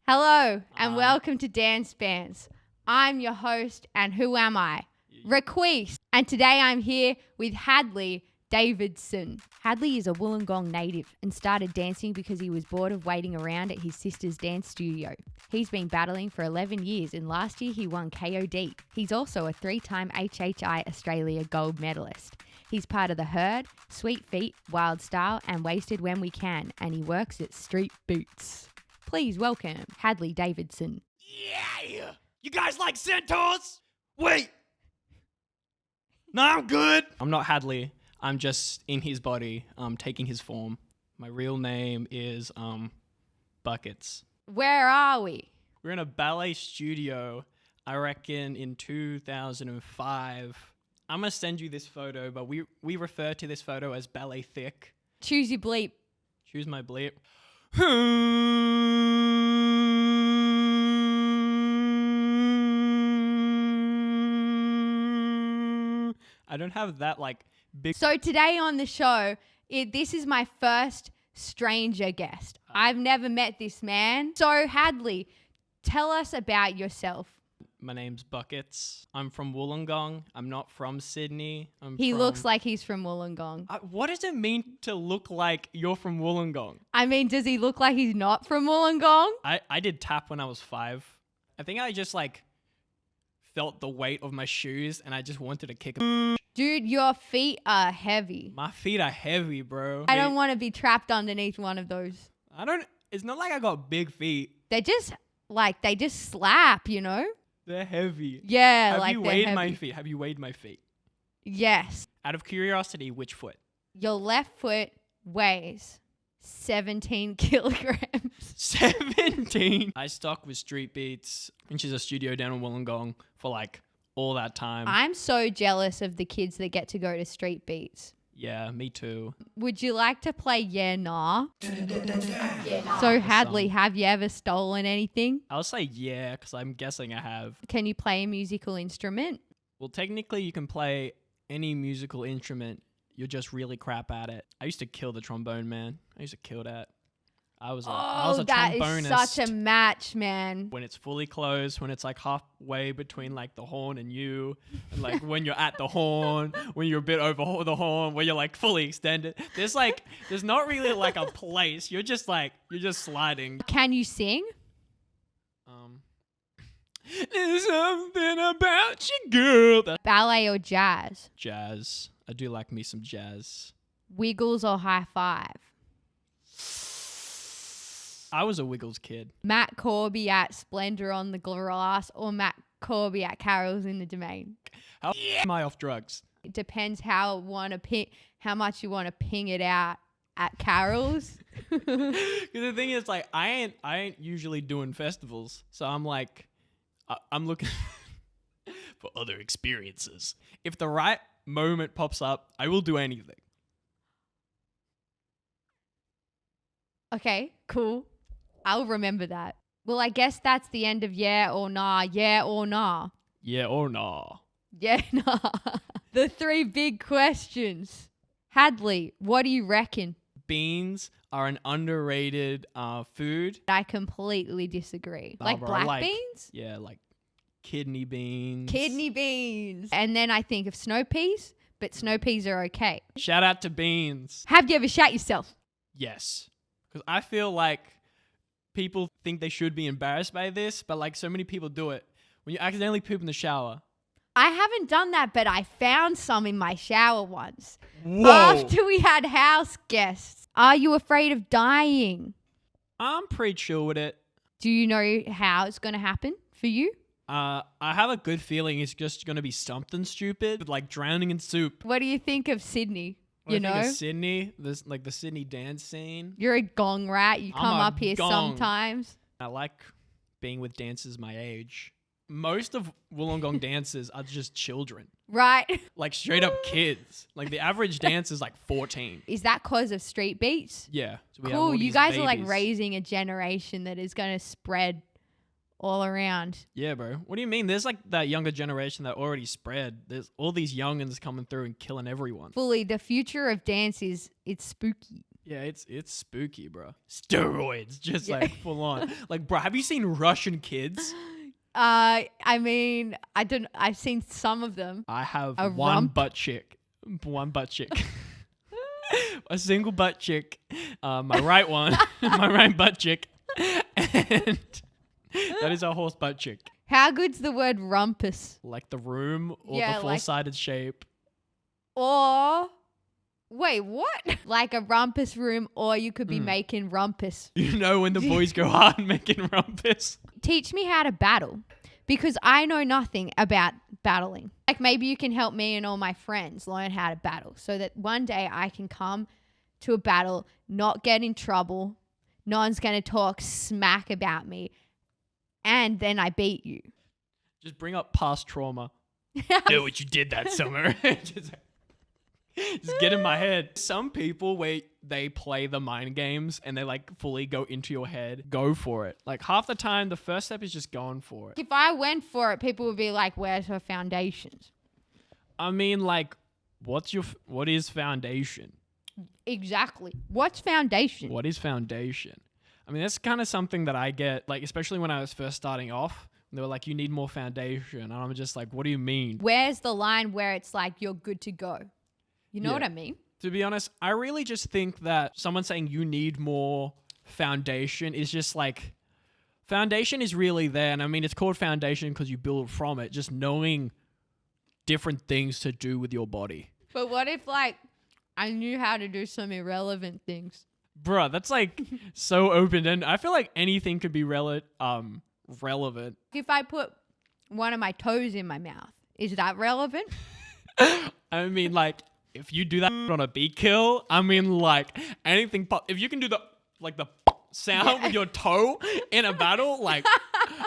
Hello and welcome to Dance Bants. I'm your host and who am I? Requeese. And today I'm here with Hadley Davidson. Hadley is a Wollongong native and started dancing because he was bored of waiting around at his sister's dance studio. He's been battling for 11 years and last year he won KOD. He's also a 3-time HHI Australia gold medalist. He's part of The Herd, Sweet Feet, Wild Style and Wasted When We Can, and he works at Street Boots. Please welcome Hadley Davidson. Yeah! You guys like centaurs? Wait! No, I'm good. I'm not Hadley. I'm just in his body, taking his form. My real name is Buckets. Where are we? We're in a ballet studio, I reckon in 2005. I'm going to send you this photo, but we refer to this photo as ballet thick. Choose your bleep. Choose my bleep. I don't have that big. So today on the show, this is my first stranger guest. I've never met this man. So Hadley, tell us about yourself. My name's Buckets. I'm from Wollongong. I'm not from Sydney. He looks like he's from Wollongong. What does it mean to look like you're from Wollongong? I mean, does he look like he's not from Wollongong? I did tap when I was 5. I think I just felt the weight of my shoes and I just wanted to kick them. Dude, your feet are heavy. My feet are heavy, bro. I don't want to be trapped underneath one of those. It's not like I got big feet. They just slap, you know? They're heavy. Yeah, Have you they're weighed heavy. my feet? Have you weighed my feet? Yes. Out of curiosity, which foot? Your left foot weighs 17 kilograms. 17? I stuck with Street Beats, which is a studio down in Wollongong, for all that time. I'm so jealous of the kids that get to go to Street Beats. Yeah, me too. Would you like to play Yeah Nah? So Hadley, have you ever stolen anything? I'll say yeah, because I'm guessing I have. Can you play a musical instrument? Well, technically you can play any musical instrument. You're just really crap at it. I used to kill the trombone, man. I used to kill that. I was a that trombonist. is such a match, man. When it's fully closed, when it's halfway between the horn and you, and when you're at the horn, when you're a bit over the horn, when you're fully extended. There's not really a place. You're just sliding. Can you sing? There's something about you, girl. Ballet or jazz? Jazz. I do like me some jazz. Wiggles or high five? I was a Wiggles kid. Matt Corby at Splendor on the Glass or Matt Corby at Carol's in the Domain? How am I off drugs? It depends how much you want to ping it out at Carol's. Because the thing is, I ain't usually doing festivals, so I'm I'm looking for other experiences. If the right moment pops up, I will do anything. Okay, cool. I'll remember that. Well, I guess that's the end of yeah or nah. Yeah or nah. Yeah or nah. Yeah, nah. The 3 big questions. Hadley, what do you reckon? Beans are an underrated food. I completely disagree. Black beans? Yeah, kidney beans. Kidney beans. And then I think of snow peas, but snow peas are okay. Shout out to beans. Have you ever shat yourself? Yes. Because I feel people think they should be embarrassed by this, but so many people do it. When you accidentally poop in the shower. I haven't done that, but I found some in my shower once. Whoa. After we had house guests. Are you afraid of dying? I'm pretty chill with it. Do you know how it's going to happen for you? I have a good feeling it's just going to be something stupid, drowning in soup. What do you think of Sydney? I think of Sydney, the Sydney dance scene. You're a gong rat. You come up here gong. sometimes. I like being with dancers my age. Most of Wollongong dancers are just children. Right. Straight up kids. The average dance is 14. Is that cause of Street Beats? Yeah. So cool. You guys are raising a generation that is going to spread all around. Yeah, bro. What do you mean? There's like that younger generation that already spread. There's all these youngins coming through and killing everyone. Fully, the future of dance it's spooky. Yeah, it's spooky, bro. Steroids, just Yeah. like full on. Like, bro, have you seen Russian kids? I mean, I've seen some of them. I have A one rump? butt chick. One butt chick. A single butt chick. My right one. My right butt chick. And that is a horse butt chick. How good's the word rumpus? Like the room or Yeah, the like- four-sided shape. Or wait, what? Like a rumpus room, or you could be making rumpus. You know when the boys go hard making rumpus. Teach me how to battle, because I know nothing about battling. Like maybe you can help me and all my friends learn how to battle, so that one day I can come to a battle, not get in trouble, no one's going to talk smack about me, and then I beat you. Just bring up past trauma. Do what you did that summer. Just get in my head. Some people where they play the mind games and they like fully go into your head. Go for it. Like half the time, the first step is just going for it. If I went for it, people would be like, where's her foundations? I mean, like, what is foundation? Exactly. What's foundation? What is foundation? I mean, that's kind of something that I get, like, especially when I was first starting off. They were like, you need more foundation. And I'm just like, what do you mean? Where's the line where it's like, you're good to go? You know Yeah. what I mean? To be honest, I really just think that someone saying you need more foundation is just like, foundation is really there. And I mean, it's called foundation because you build from it, just knowing different things to do with your body. But what if like I knew how to do some irrelevant things? Bruh, that's like so open-ended. I feel like anything could be relevant. If I put one of my toes in my mouth, is that relevant? I mean, like, if you do that on a beat kill, I mean, like, anything if you can do the sound with your toe in a battle, like,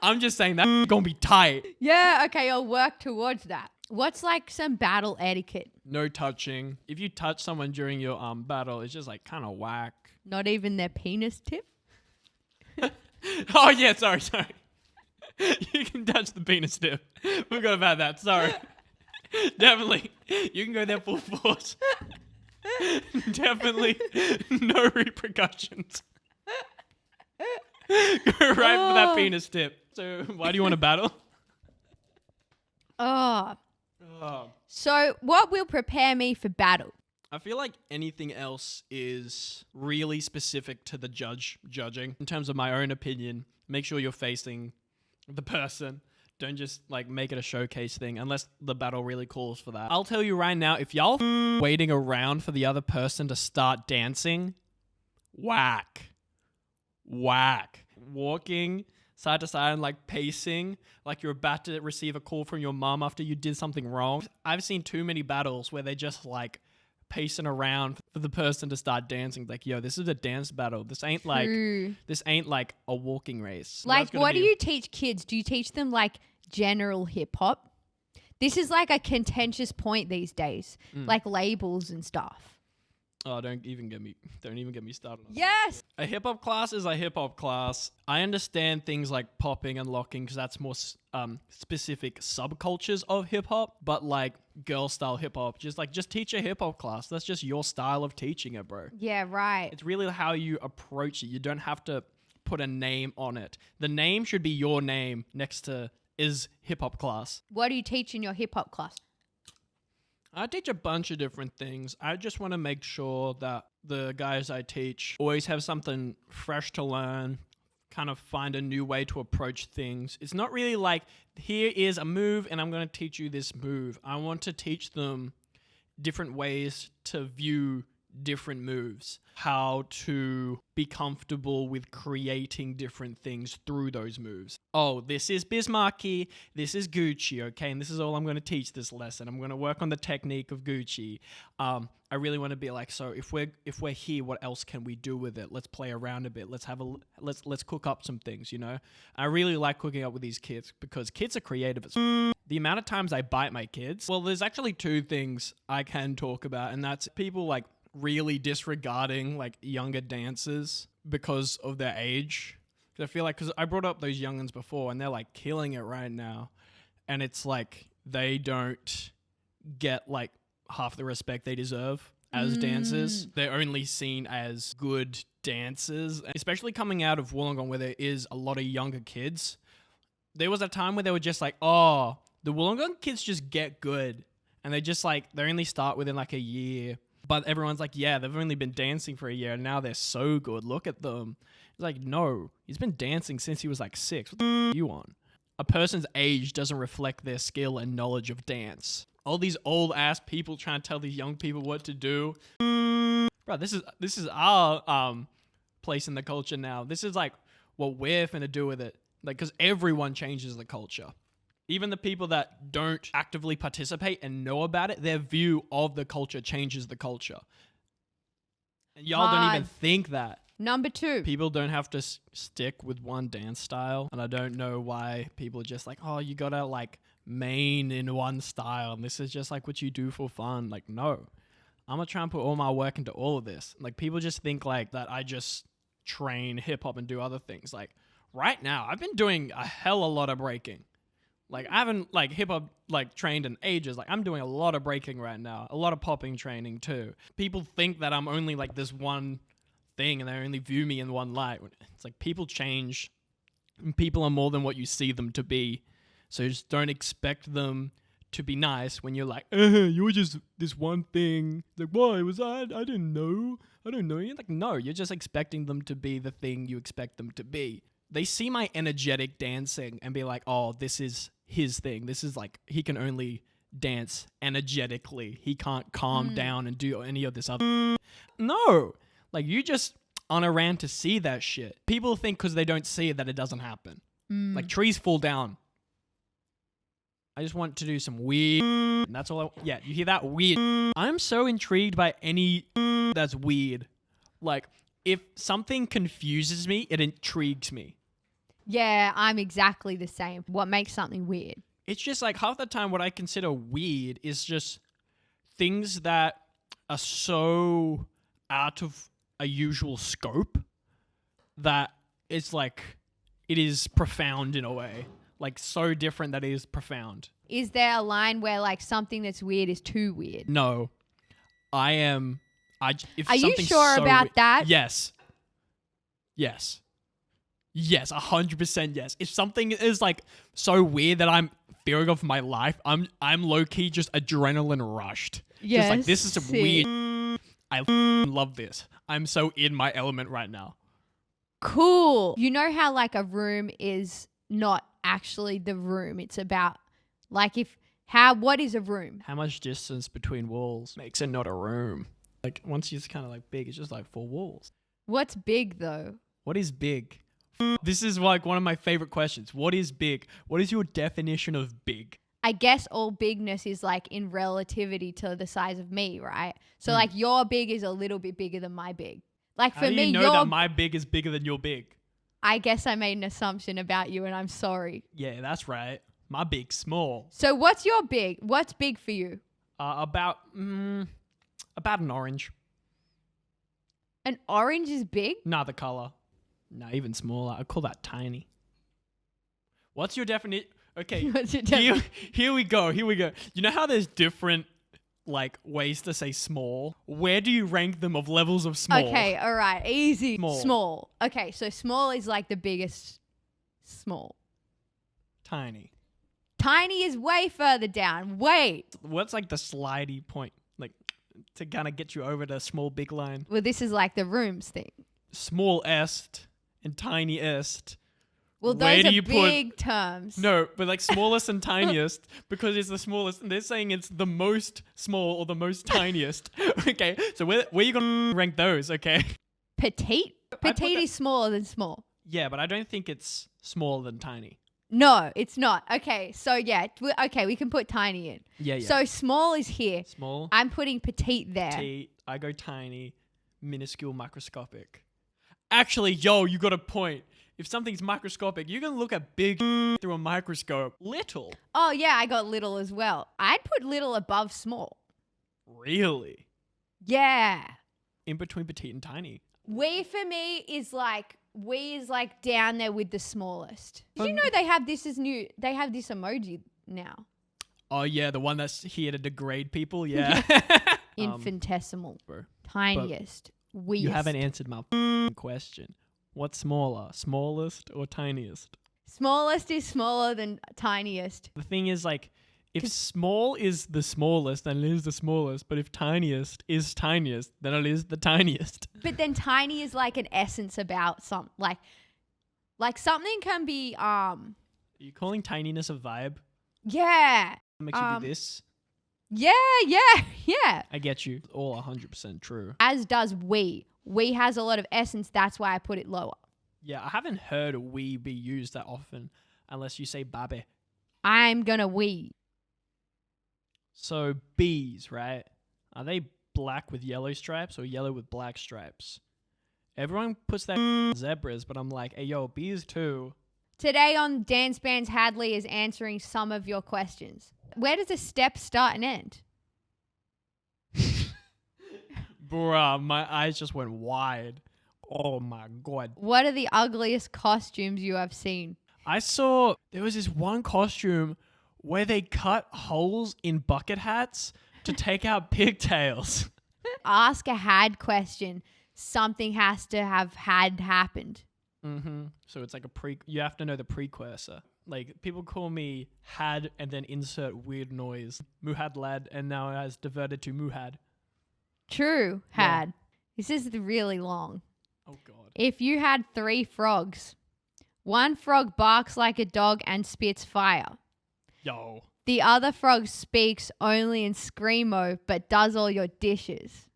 I'm just saying that's gonna be tight. Yeah, okay, I'll work towards that. What's like some battle etiquette? No touching. If you touch someone during your battle, it's just like kind of whack. Not even their penis tip? Oh yeah, sorry. You can touch the penis tip. Forgot about that. Sorry. Definitely, you can go there full force. Definitely, no repercussions. Go right for that penis tip. So, why do you want to battle? Oh. Oh. So what will prepare me for battle? I feel like anything else is really specific to the judging. In terms of my own opinion, make sure you're facing the person. Don't just like make it a showcase thing unless the battle really calls for that. I'll tell you right now, if y'all waiting around for the other person to start dancing, whack. Walking side to side and like pacing like you're about to receive a call from your mom after you did something wrong. I've seen too many battles where they just like pacing around for the person to start dancing. Like, yo, this is a dance battle. This ain't like a walking race. Like, what do you teach kids? Do you teach them like general hip hop? This is like a contentious point these days, like labels and stuff. Oh, don't even get me started on that. Yes. A hip hop class is a hip hop class. I understand things like popping and locking because that's more specific subcultures of hip hop, but like girl style hip hop, just teach a hip hop class. That's just your style of teaching it, bro. Yeah, right. It's really how you approach it. You don't have to put a name on it. The name should be your name next to is hip hop class. What do you teach in your hip hop class? I teach a bunch of different things. I just want to make sure that the guys I teach always have something fresh to learn, kind of find a new way to approach things. It's not really like, here is a move and I'm going to teach you this move. I want to teach them different ways to view different moves, how to be comfortable with creating different things through those moves. Oh, this is Bismarcky, this is Gucci, okay? And this is all I'm going to teach this lesson. I'm going to work on the technique of Gucci. I really want to be like, so if we're here, what else can we do with it? Let's play around a bit. Let's cook up some things, you know? I really like cooking up with these kids because kids are creative. The amount of times I bite my kids, well, there's actually two things I can talk about, and that's people like really disregarding like younger dancers because of their age. 'Cause I feel like, because I brought up those youngins before and they're like killing it right now. And it's like they don't get like half the respect they deserve as dancers. They're only seen as good dancers, especially coming out of Wollongong where there is a lot of younger kids. There was a time where they were just like, oh, the Wollongong kids just get good. And they just like, they only start within like a year. But everyone's like, yeah, they've only been dancing for a year and now they're so good. Look at them. It's like, no, he's been dancing since he was like 6. What the f- are you on? A person's age doesn't reflect their skill and knowledge of dance. All these old ass people trying to tell these young people what to do. Bro, this is our place in the culture now. This is like what we're finna do with it. Like, because everyone changes the culture. Even the people that don't actively participate and know about it, their view of the culture changes the culture. And y'all don't even think that. Number 2. People don't have to stick with one dance style. And I don't know why people are just like, oh, you gotta like main in one style. And this is just like what you do for fun. Like, no. I'm gonna try and put all my work into all of this. Like, people just think like that I just train hip hop and do other things. Like, right now, I've been doing a hell of a lot of breaking. Like, I haven't like hip hop like trained in ages. Like, I'm doing a lot of breaking right now, a lot of popping training too. People think that I'm only like this one thing and they only view me in one light. It's like, people change and people are more than what you see them to be. So just don't expect them to be nice when you're like, you're just this one thing. Like, why was I didn't know. I don't know. You're like, no, you're just expecting them to be the thing you expect them to be. They see my energetic dancing and be like, oh, this is his thing. This is like, he can only dance energetically. He can't calm down and do any of this other. No, like, you just on a rant to see that shit. People think because they don't see it that it doesn't happen. Like, trees fall down. I just want to do some weird. And that's all. Yeah, you hear that? Weird. I'm so intrigued by any that's weird. Like, if something confuses me, it intrigues me. Yeah, I'm exactly the same. What makes something weird? It's just like half the time what I consider weird is just things that are so out of a usual scope that it's like, it is profound in a way. Like, so different that it is profound. Is there a line where like something that's weird is too weird? No. Are you sure about that? Yes. Yes. Yes, 100% yes. If something is like so weird that I'm fearing of my life, I'm low-key just adrenaline rushed. Yes. Just like, this is some weird. I love this. I'm so in my element right now. Cool. You know how like a room is not actually the room. It's about like what is a room? How much distance between walls makes it not a room? Like, once it's kind of like big, it's just like 4 walls. What's big though? What is big? This is like one of my favorite questions. What is big? What is your definition of big? I guess all bigness is like in relativity to the size of me, right? So like your big is a little bit bigger than my big. Like for How do me, you know that my big is bigger than your big? I guess I made an assumption about you and I'm sorry. Yeah, that's right. My big's small. So what's your big? What's big for you? About an orange. An orange is big? Nah, the color. Nah, even smaller. I call that tiny. What's your definition? Okay, What's your definition? Here we go. You know how there's different like ways to say small? Where do you rank them of levels of small? Okay, all right. Easy. Small. Okay, so small is like the biggest small. Tiny. Tiny is way further down. Wait. What's like the slidey point? Like, to kind of get you over the small big line? Well, this is like the rooms thing. Smallest and tiniest. Well, those are big terms. No, but like smallest and tiniest, because it's the smallest. And they're saying it's the most small or the most tiniest. Okay, so where are you going to rank those, okay? Petite? Petite is smaller than small. Yeah, but I don't think it's smaller than tiny. No, it's not. Okay, so yeah. Okay, we can put tiny in. Yeah. So small is here. Small. I'm putting petite there. Petite. I go tiny, minuscule, microscopic. Actually, yo, you got a point. If something's microscopic, you can look at big through a microscope. Little. Oh, yeah, I got little as well. I'd put little above small. Really? Yeah. In between petite and tiny. Wee for me is like we is like down there with the smallest. Did you know they have this emoji now? Oh yeah, the one that's here to degrade people. Yeah. Infinitesimal. Bro, Tiniest. Weest. you haven't answered my question. What's smaller, smallest or tiniest? Smallest is smaller than tiniest. The thing is, like, if small is the smallest, then it is the smallest. But if tiniest is tiniest, then it is the tiniest. But then tiny is like an essence about something. Like something can be Are you calling tininess a vibe? Yeah. It makes you do this. Yeah. I get you. All 100% true. As does we. We has a lot of essence. That's why I put it lower. Yeah, I haven't heard we be used that often unless you say babe. I'm gonna we. So bees, right? Are they black with yellow stripes or yellow with black stripes? Everyone puts that zebras, but I'm like, hey, yo, bees too. Today on Dance Bands, Hadley is answering some of your questions. Where does a step start and end? Bruh, my eyes just went wide. Oh my God. What are the ugliest costumes you have seen? I saw there was this one costume where they cut holes in bucket hats to take out pigtails. Ask a had question. Something has to have had happened. Mm-hmm. So it's like you have to know the precursor. Like, people call me had and then insert weird noise. Muhad lad, and now it has diverted to Muhad. True, Yeah. had. This is really long. Oh God. If you had 3 frogs, one frog barks like a dog and spits fire. Yo. The other frog speaks only in screamo but does all your dishes.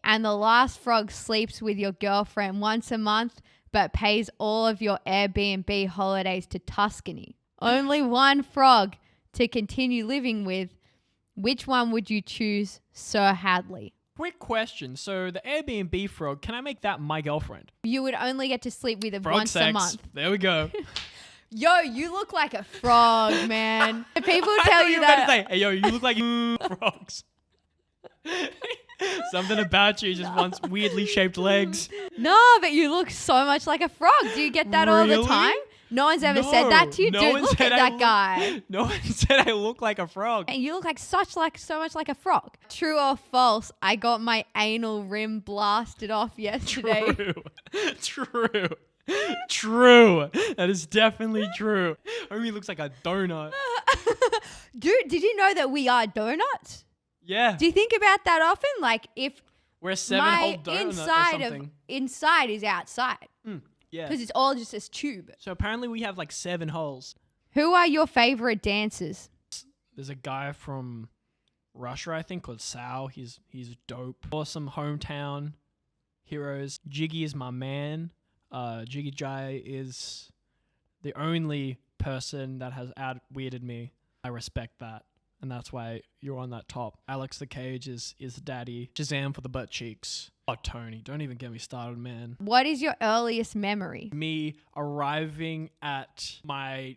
And the last frog sleeps with your girlfriend once a month but pays all of your Airbnb holidays to Tuscany. Only one frog to continue living with. Which one would you choose, Sir Hadley? Quick question. So the Airbnb frog, can I make that my girlfriend? You would only get to sleep with him Frog once sex. a month. There we go. Yo, you look like a frog, man. People I tell thought you were about to that. say, hey, yo, you look like frogs. Something about you just wants weirdly shaped legs. No, but you look so much like a frog. Do you get that all the Really? time? No one's ever said that to you, No dude. one Look said at I that guy. No one said I look like a frog. And you look like so much like a frog. True or false? I got my anal rim blasted off yesterday. True. That is definitely true. Homie looks like a donut. Dude, did you know that we are donuts? Yeah. Do you think about that often? Like if We're a my 7-hole donut inside or of something. inside is outside Yeah. because it's all just this tube. So apparently we have like 7 holes. Who are your favorite dancers? There's a guy from Russia, I think, called Sal. He's dope. Awesome hometown heroes. Jiggy is my man. Jiggy Jai is the only person that has out-weirded me. I respect that. And that's why you're on that top. Alex the Cage is daddy. Shazam for the butt cheeks. Oh, Tony, don't even get me started, man. What is your earliest memory? Me arriving at my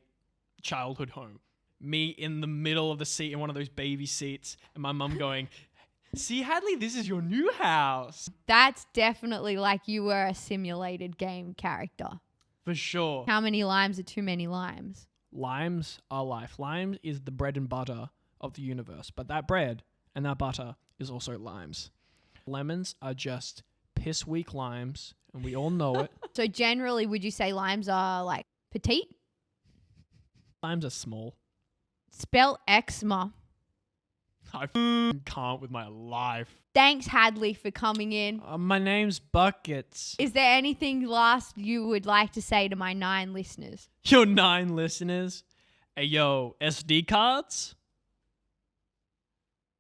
childhood home. Me in the middle of the seat in one of those baby seats. And my mum going, see, Hadley, this is your new house. That's definitely like you were a simulated game character. For sure. How many limes are too many limes? Limes are life. Limes is the bread and butter of the universe. But that bread and that butter is also limes. Lemons are just piss weak limes, and we all know it. So generally, would you say limes are like petite? Limes are small. Spell eczema. I can't with my life. Thanks, Hadley, for coming in. My name's Buckets. Is there anything last you would like to say to my 9 listeners? Your 9 listeners. Hey, yo, SD cards?